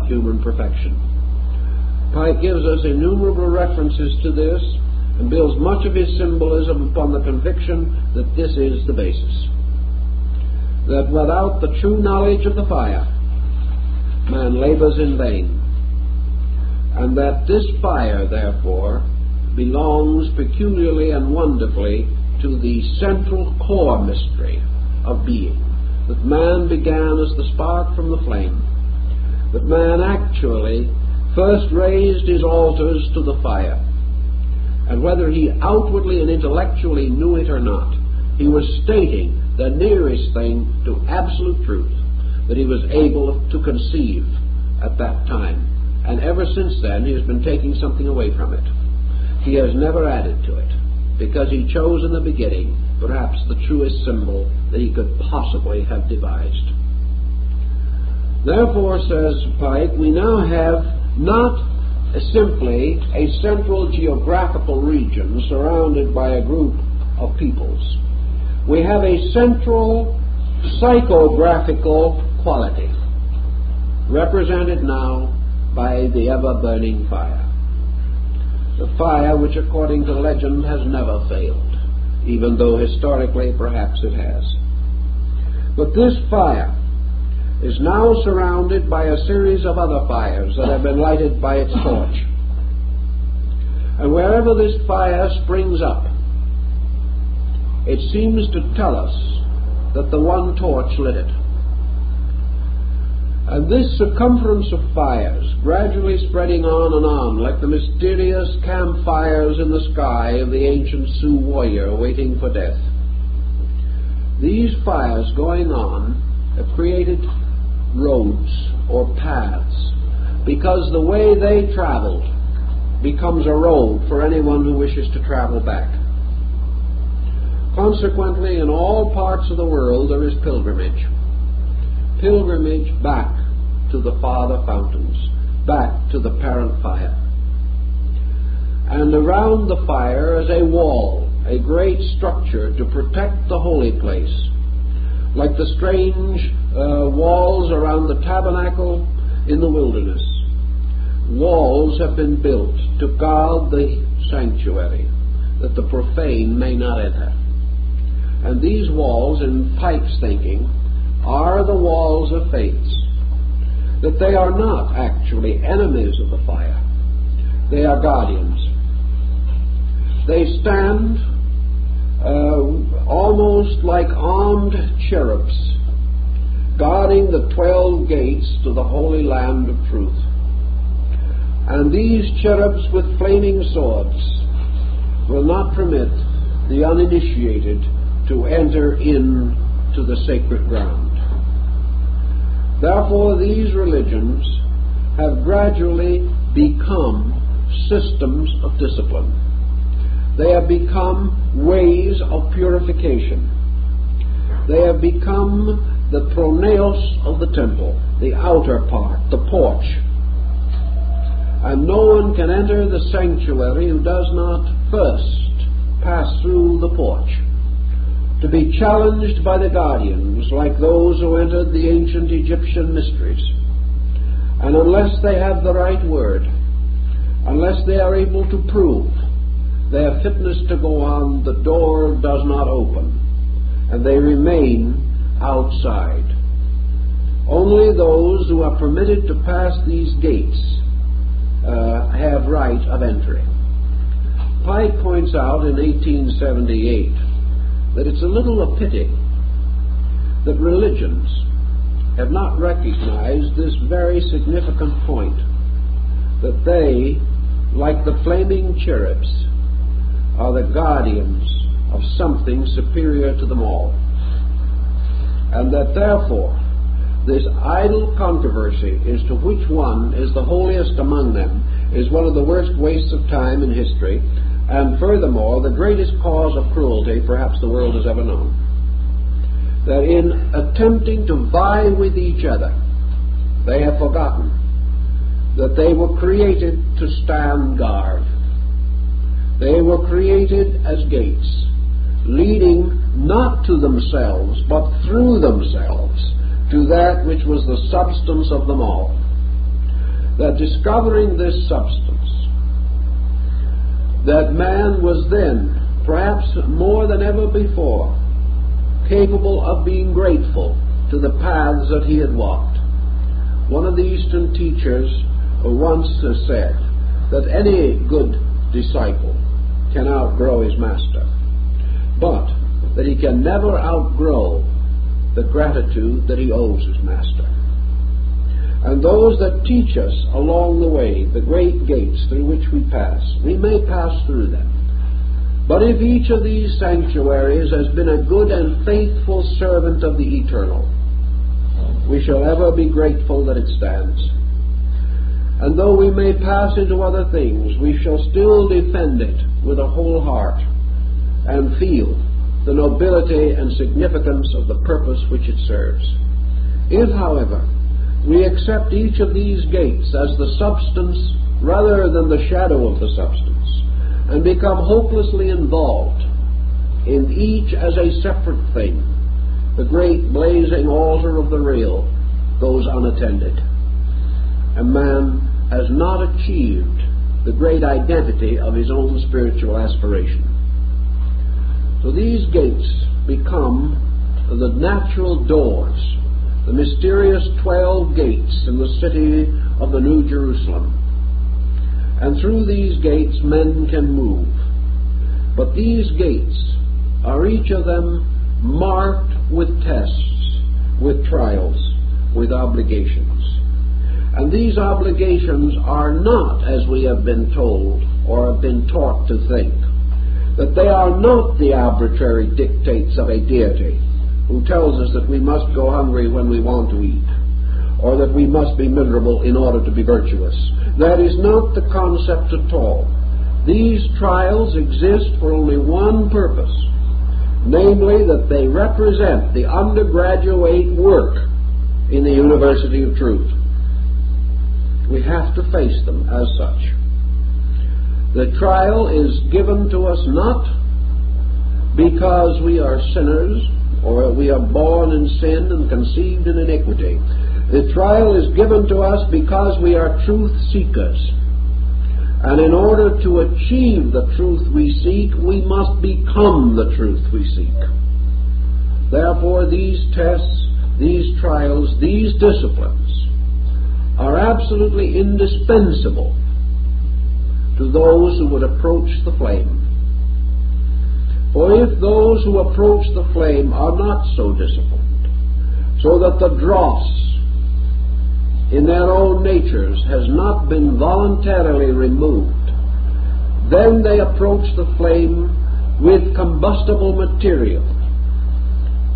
of human perfection. Pike gives us innumerable references to this and builds much of his symbolism upon the conviction that this is the basis. That without the true knowledge of the fire, man labors in vain. And that this fire, therefore, belongs peculiarly and wonderfully to the central core mystery of being. That man began as the spark from the flame. That man actually first raised his altars to the fire. And whether he outwardly and intellectually knew it or not, he was stating the nearest thing to absolute truth that he was able to conceive at that time. And ever since then, he has been taking something away from it. He has never added to it, because he chose in the beginning perhaps the truest symbol that he could possibly have devised. Therefore, says Pike, we now have not simply a central geographical region surrounded by a group of peoples. We have a central psychographical quality, represented now by the ever-burning fire. The fire which, according to legend, has never failed, even though historically perhaps it has. But this fire is now surrounded by a series of other fires that have been lighted by its torch. And wherever this fire springs up, it seems to tell us that the one torch lit it. And this circumference of fires, gradually spreading on and on, like the mysterious campfires in the sky of the ancient Sioux warrior waiting for death. These fires going on have created roads or paths, because the way they traveled becomes a road for anyone who wishes to travel back. Consequently, in all parts of the world there is pilgrimage. Pilgrimage back to the father fountains, back to the parent fire. And around the fire is a wall, a great structure to protect the holy place, like the strange walls around the tabernacle in the wilderness. Walls have been built to guard the sanctuary, that the profane may not enter. And these walls, in Pike's thinking, are the walls of faiths, that they are not actually enemies of the fire. They are guardians. They stand almost like armed cherubs, guarding the 12 gates to the holy land of truth. And these cherubs with flaming swords will not permit the uninitiated to enter into the sacred ground. Therefore, these religions have gradually become systems of discipline. They have become ways of purification. They have become the pronaos of the temple, the outer part, the porch. And no one can enter the sanctuary who does not first pass through the porch, to be challenged by the guardians like those who entered the ancient Egyptian mysteries. And unless they have the right word, unless they are able to prove their fitness to go on, the door does not open, and they remain outside. Only those who are permitted to pass these gates have right of entry. Pike points out in 1878 that it's a little a pity that religions have not recognized this very significant point, that they, like the flaming cherubs, are the guardians of something superior to them all, and that therefore this idle controversy as to which one is the holiest among them is one of the worst wastes of time in history, and furthermore the greatest cause of cruelty perhaps the world has ever known. That in attempting to vie with each other, they have forgotten that they were created to stand guard. They were created as gates, leading not to themselves, but through themselves, to that which was the substance of them all. that discovering this substance, that man was then, perhaps more than ever before, capable of being grateful to the paths that he had walked. One of the Eastern teachers once said that any good disciple can outgrow his master, but that he can never outgrow the gratitude that he owes his master. And those that teach us along the way, the great gates through which we pass, we may pass through them. But if each of these sanctuaries has been a good and faithful servant of the eternal, we shall ever be grateful that it stands. And though we may pass into other things, we shall still defend it with a whole heart and feel the nobility and significance of the purpose which it serves. If, however, we accept each of these gates as the substance rather than the shadow of the substance, and become hopelessly involved in each as a separate thing, the great blazing altar of the real goes unattended, and man has not achieved the great identity of his own spiritual aspiration. So these gates become the natural doors, the mysterious 12 gates in the city of the New Jerusalem. And through these gates men can move. But these gates are each of them marked with tests, with trials, with obligations. And these obligations are not, as we have been told or have been taught to think, that they are not the arbitrary dictates of a deity who tells us that we must go hungry when we want to eat, or that we must be miserable in order to be virtuous. That is not the concept at all. These trials exist for only one purpose, namely that they represent the undergraduate work in the University of Truth. We have to face them as such. The trial is given to us not because we are sinners or we are born in sin and conceived in iniquity. The trial is given to us because we are truth seekers. And in order to achieve the truth we seek, we must become the truth we seek. Therefore, these tests, these trials, these disciplines are absolutely indispensable to those who would approach the flame. For if those who approach the flame are not so disciplined, so that the dross in their own natures has not been voluntarily removed, then they approach the flame with combustible material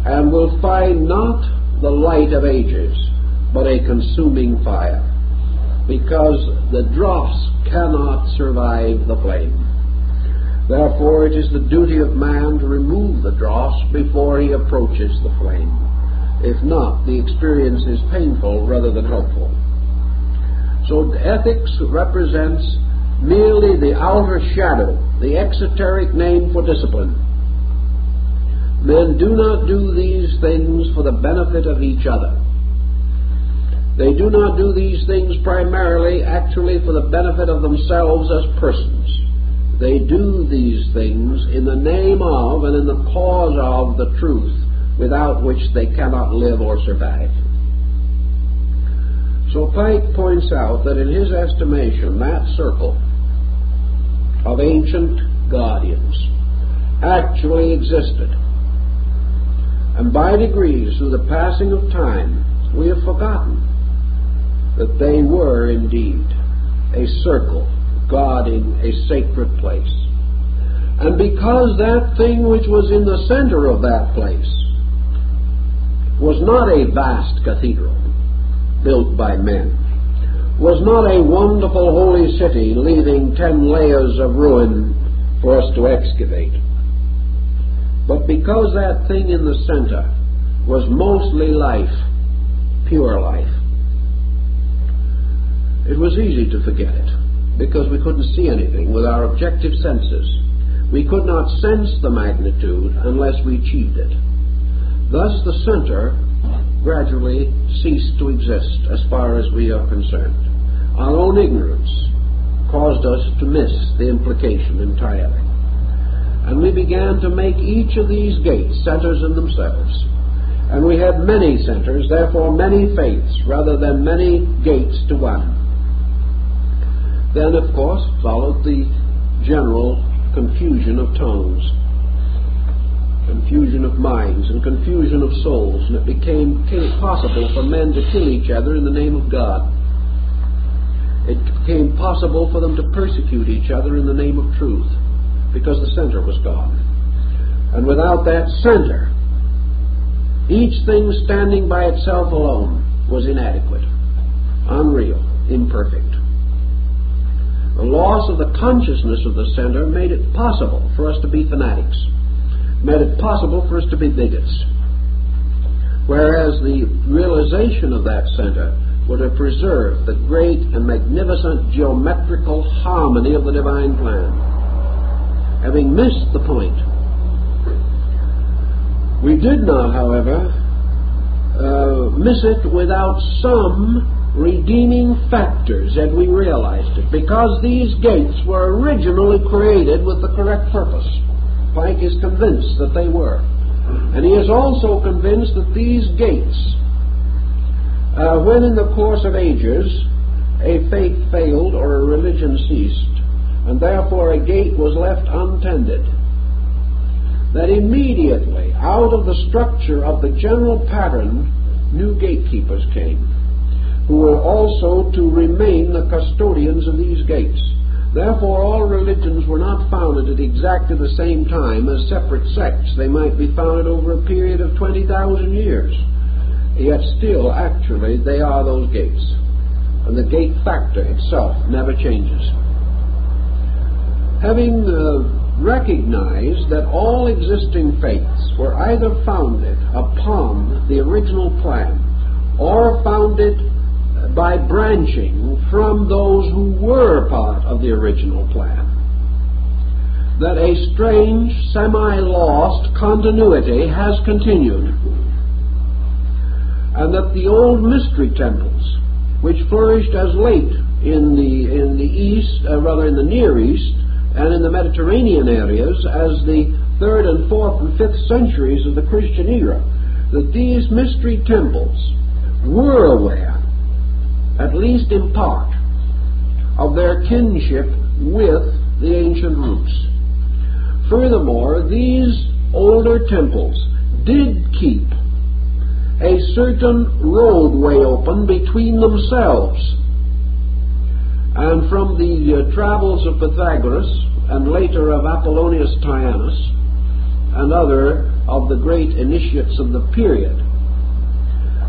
and will find not the light of ages, but a consuming fire, because the dross cannot survive the flame. Therefore, it is the duty of man to remove the dross before he approaches the flame. If not, the experience is painful rather than helpful. So ethics represents merely the outer shadow, the exoteric name for discipline. Men do not do these things for the benefit of each other. They do not do these things primarily, actually, for the benefit of themselves as persons. They do these things in the name of and in the cause of the truth, without which they cannot live or survive. So Pike points out that in his estimation, that circle of ancient guardians actually existed. And by degrees, through the passing of time, we have forgotten that they were indeed a circle guarding a sacred place. And because that thing which was in the center of that place was not a vast cathedral built by men, was not a wonderful holy city leaving 10 layers of ruin for us to excavate, but because that thing in the center was mostly life, pure life, it was easy to forget it, because we couldn't see anything with our objective senses. We could not sense the magnitude unless we achieved it. Thus the center gradually ceased to exist as far as we are concerned. Our own ignorance caused us to miss the implication entirely. And we began to make each of these gates centers in themselves. And we had many centers, therefore many faiths, rather than many gates to one. Then, of course, followed the general confusion of tongues, confusion of minds, and confusion of souls, and it became possible for men to kill each other in the name of God. It became possible for them to persecute each other in the name of truth, because the center was gone. And without that center, each thing standing by itself alone was inadequate, unreal, imperfect. The loss of the consciousness of the center made it possible for us to be fanatics, made it possible for us to be bigots, whereas the realization of that center would have preserved the great and magnificent geometrical harmony of the divine plan. Having missed the point, we did not, however, miss it without some redeeming factors, and we realized it, because these gates were originally created with the correct purpose. Pike is convinced that they were. And he is also convinced that these gates, when in the course of ages a faith failed or a religion ceased, and therefore a gate was left untended, that immediately out of the structure of the general pattern new gatekeepers came, who were also to remain the custodians of these gates. Therefore, all religions were not founded at exactly the same time as separate sects. They might be founded over a period of 20,000 years. Yet still, actually, they are those gates. And the gate factor itself never changes. Having recognized that all existing faiths were either founded upon the original plan or founded by branching from those who were part of the original plan, that a strange, semi-lost continuity has continued, and that the old mystery temples, which flourished as late in the East, rather in the Near East, and in the Mediterranean areas as the 3rd and 4th and 5th centuries of the Christian era, that these mystery temples were aware, at least in part, of their kinship with the ancient roots. Furthermore, these older temples did keep a certain roadway open between themselves. And from the travels of Pythagoras, and later of Apollonius Tyanus, and other of the great initiates of the period,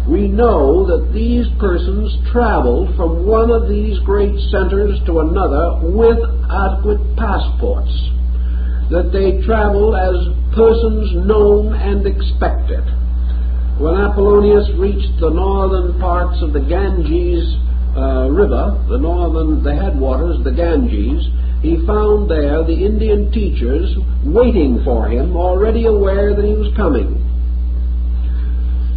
we know that these persons traveled from one of these great centers to another with adequate passports, that they traveled as persons known and expected. When Apollonius reached the northern parts of the Ganges river, the headwaters of the Ganges, he found there the Indian teachers waiting for him, already aware that he was coming.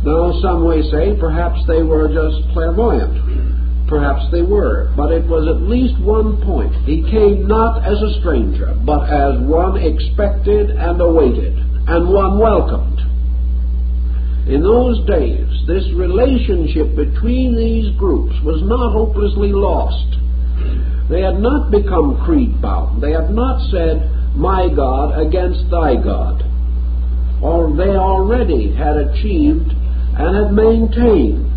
Now, some may say perhaps they were just clairvoyant. Perhaps they were. But it was at least one point. He came not as a stranger, but as one expected and awaited, and one welcomed. In those days, this relationship between these groups was not hopelessly lost. They had not become creed-bound. They had not said, my God against thy God. Or they already had achieved and had maintained,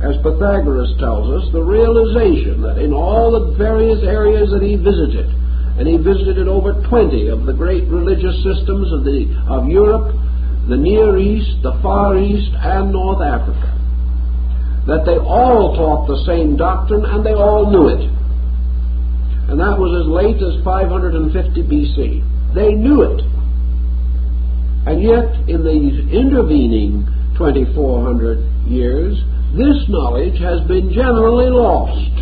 as Pythagoras tells us, the realization that in all the various areas that he visited, and he visited over 20 of the great religious systems of Europe, the Near East, the Far East, and North Africa, that they all taught the same doctrine and they all knew it. And that was as late as 550 BC. They knew it. And yet, in these intervening 2,400 years, this knowledge has been generally lost.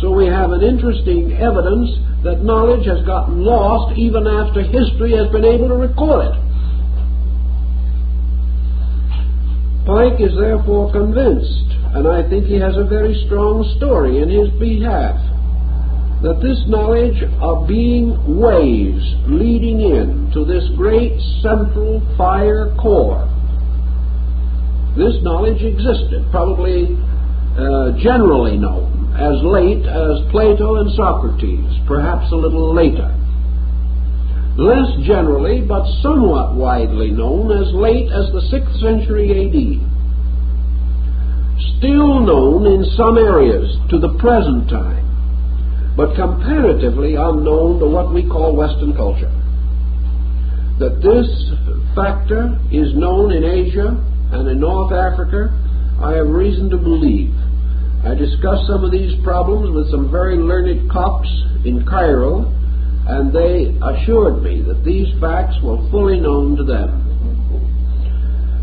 So we have an interesting evidence that knowledge has gotten lost even after history has been able to record it. Pike is therefore convinced, and I think he has a very strong story in his behalf, that this knowledge of being ways leading in to this great central fire core, this knowledge existed, probably generally known as late as Plato and Socrates, perhaps a little later. Less generally, but somewhat widely known as late as the 6th century A.D. Still known in some areas to the present time, but comparatively unknown to what we call Western culture. That this factor is known in Asia and in North Africa, I have reason to believe. I discussed some of these problems with some very learned Copts in Cairo, and they assured me that these facts were fully known to them.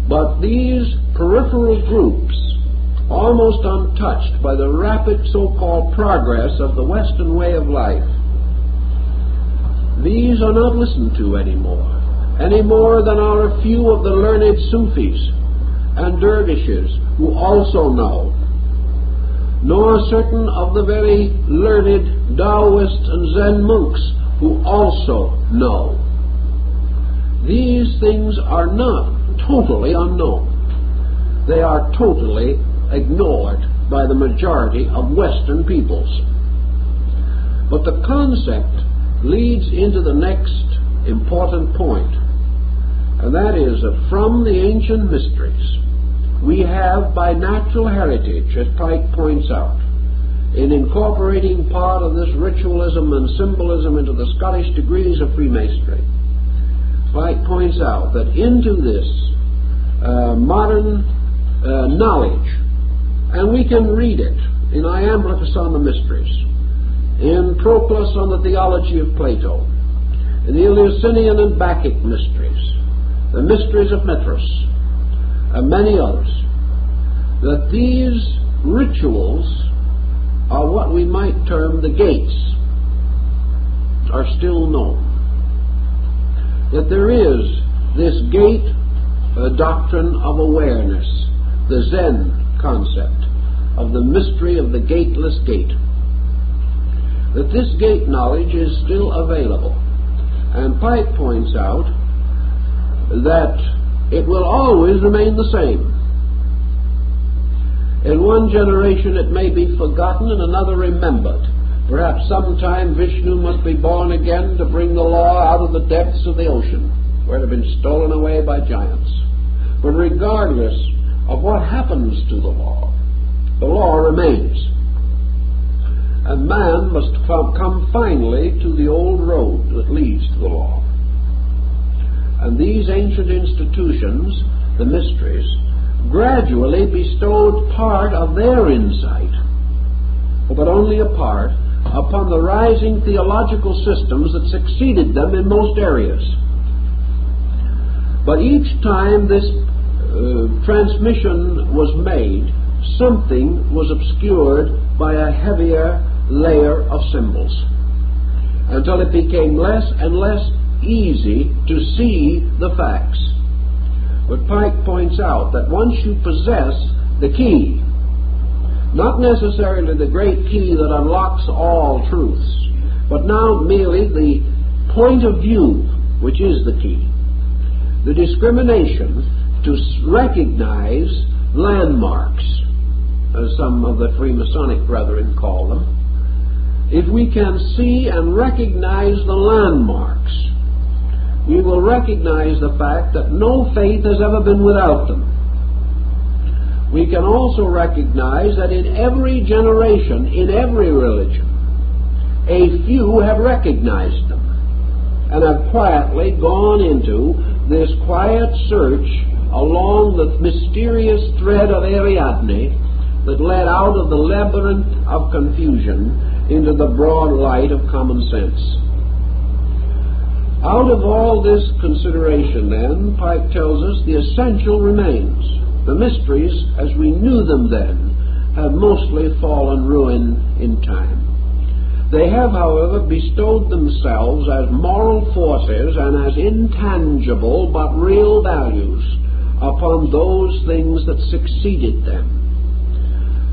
But these peripheral groups, almost untouched by the rapid so-called progress of the Western way of life, these are not listened to anymore, any more than are a few of the learned Sufis and dervishes who also know, nor certain of the very learned Taoists and Zen monks who also know. These things are not totally unknown. They are totally ignored by the majority of Western peoples. But the concept leads into the next important point, and that is that from the ancient mysteries we have by natural heritage, as Pike points out, in incorporating part of this ritualism and symbolism into the Scottish degrees of Freemasonry. Pike points out that into this modern knowledge, and we can read it in Iamblichus on the Mysteries, in Proclus on the Theology of Plato, in the Eleusinian and Bacchic Mysteries, the Mysteries of Mithras, and many others, that these rituals are what we might term the gates, are still known. That there is this gate doctrine of awareness, the Zen concept of the mystery of the gateless gate. That this gate knowledge is still available. And Pike points out that it will always remain the same. In one generation it may be forgotten, in another remembered. Perhaps sometime Vishnu must be born again to bring the law out of the depths of the ocean, where it had been stolen away by giants. But regardless of what happens to the law remains. And man must come finally to the old road that leads to the law. And these ancient institutions, the mysteries, gradually bestowed part of their insight, but only a part, upon the rising theological systems that succeeded them in most areas. But each time this transmission was made, something was obscured by a heavier layer of symbols, until it became less and less easy to see the facts. But Pike points out that once you possess the key, not necessarily the great key that unlocks all truths, but now merely the point of view, which is the key, the discrimination to recognize landmarks, as some of the Freemasonic brethren call them. If we can see and recognize the landmarks, we will recognize the fact that no faith has ever been without them. We can also recognize that in every generation, in every religion, a few have recognized them and have quietly gone into this quiet search along the mysterious thread of Ariadne that led out of the labyrinth of confusion into the broad light of common sense. Out of all this consideration, then, Pike tells us the essential remains. The mysteries, as we knew them then, have mostly fallen ruin in time. They have, however, bestowed themselves as moral forces and as intangible but real values upon those things that succeeded them.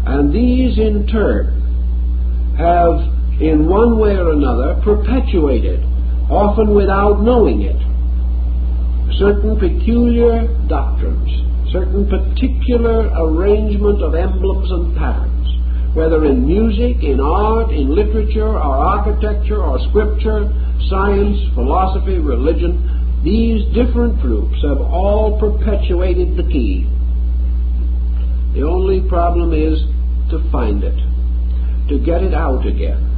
And these in turn have, in one way or another, perpetuated, often without knowing it, certain peculiar doctrines, certain particular arrangement of emblems and patterns, whether in music, in art, in literature, or architecture, or scripture, science, philosophy, religion. These different groups have all perpetuated the key. The only problem is to find it, to get it out again.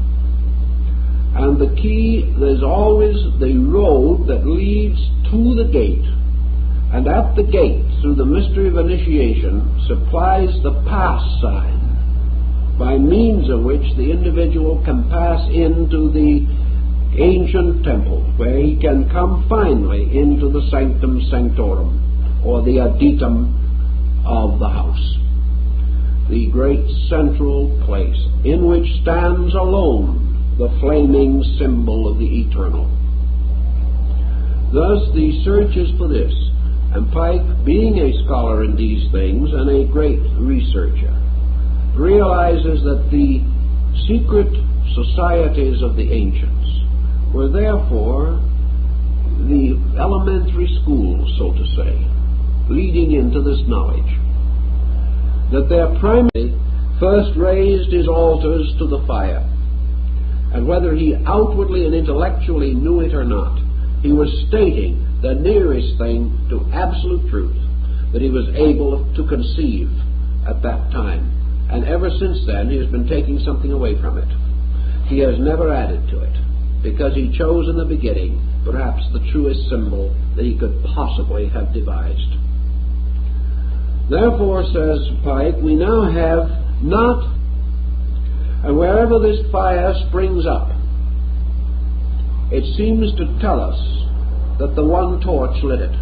And the key is always the road that leads to the gate, and at the gate, through the mystery of initiation, supplies the pass sign by means of which the individual can pass into the ancient temple, where he can come finally into the sanctum sanctorum, or the adytum of the house, the great central place in which stands alone the flaming symbol of the eternal. Thus the search is for this, and Pike, being a scholar in these things and a great researcher, realizes that the secret societies of the ancients were therefore the elementary schools, so to say, leading into this knowledge. That their primary first raised his altars to the fire, and whether he outwardly and intellectually knew it or not, he was stating the nearest thing to absolute truth that he was able to conceive at that time. And ever since then, he has been taking something away from it. He has never added to it, because he chose in the beginning perhaps the truest symbol that he could possibly have devised. Therefore, says Pike, we now have not, and wherever this fire springs up, it seems to tell us that the one torch lit it.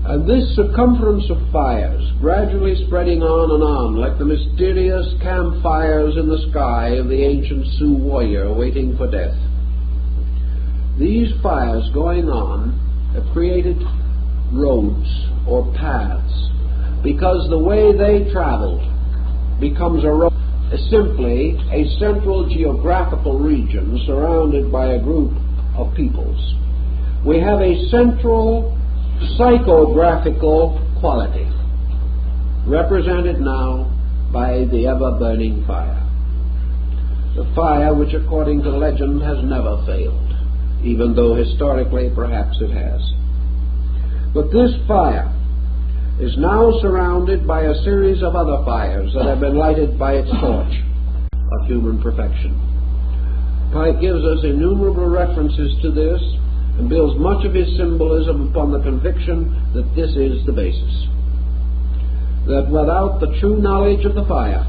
And this circumference of fires, gradually spreading on and on, like the mysterious campfires in the sky of the ancient Sioux warrior waiting for death. These fires going on have created roads or paths, because the way they traveled becomes a road, simply a central geographical region surrounded by a group of peoples. We have a central psychographical quality, represented now by the ever-burning fire. The fire which, according to legend, has never failed, even though historically perhaps it has. But this fire is now surrounded by a series of other fires that have been lighted by its torch of human perfection. Pike gives us innumerable references to this and builds much of his symbolism upon the conviction that this is the basis. That without the true knowledge of the fire,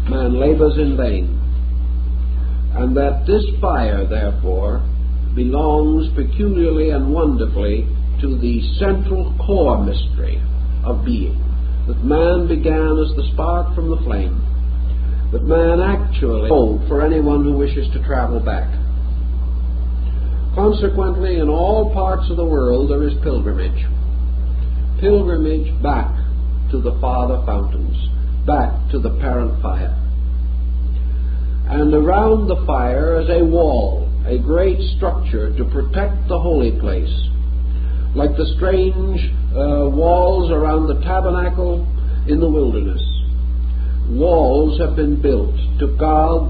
man labors in vain. And that this fire, therefore, belongs peculiarly and wonderfully to the central core mystery of being. That man began as the spark from the flame. That man actually owed for anyone who wishes to travel back. Consequently, in all parts of the world there is pilgrimage. Pilgrimage back to the father fountains, back to the parent fire. And around the fire is a wall, a great structure to protect the holy place, like the strange walls around the tabernacle in the wilderness. Walls have been built to guard